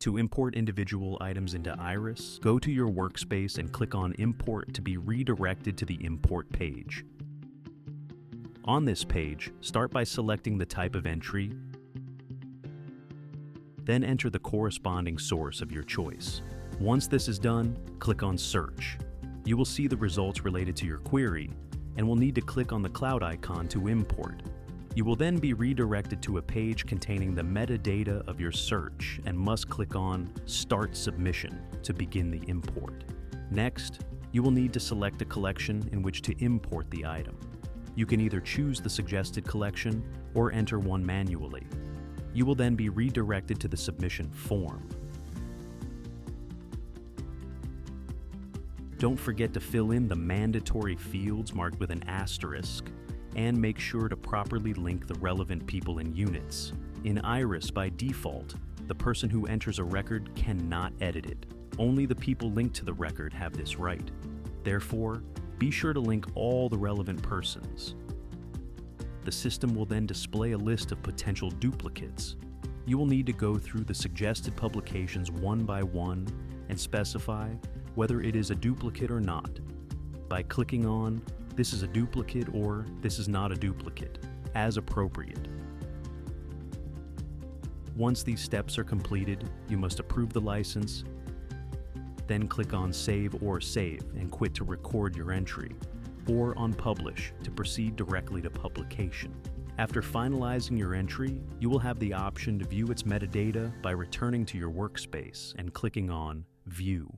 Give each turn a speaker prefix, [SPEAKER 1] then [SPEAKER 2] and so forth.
[SPEAKER 1] To import individual items into Iris, go to your workspace and click on Import to be redirected to the Import page. On this page, start by selecting the type of entry, then enter the corresponding source of your choice. Once this is done, click on Search. You will see the results related to your query and will need to click on the cloud icon to import. You will then be redirected to a page containing the metadata of your search and must click on Start Submission to begin the import. Next, you will need to select a collection in which to import the item. You can either choose the suggested collection or enter one manually. You will then be redirected to the submission form. Don't forget to fill in the mandatory fields marked with an asterisk, and make sure to properly link the relevant people in units. In Iris, by default, the person who enters a record cannot edit it. Only the people linked to the record have this right. Therefore, be sure to link all the relevant persons. The system will then display a list of potential duplicates. You will need to go through the suggested publications one by one and specify whether it is a duplicate or not by clicking on "This is a duplicate" or "This is not a duplicate," as appropriate. Once these steps are completed, you must approve the license, then click on Save and quit to record your entry, or on Publish to proceed directly to publication. After finalizing your entry, you will have the option to view its metadata by returning to your workspace and clicking on View.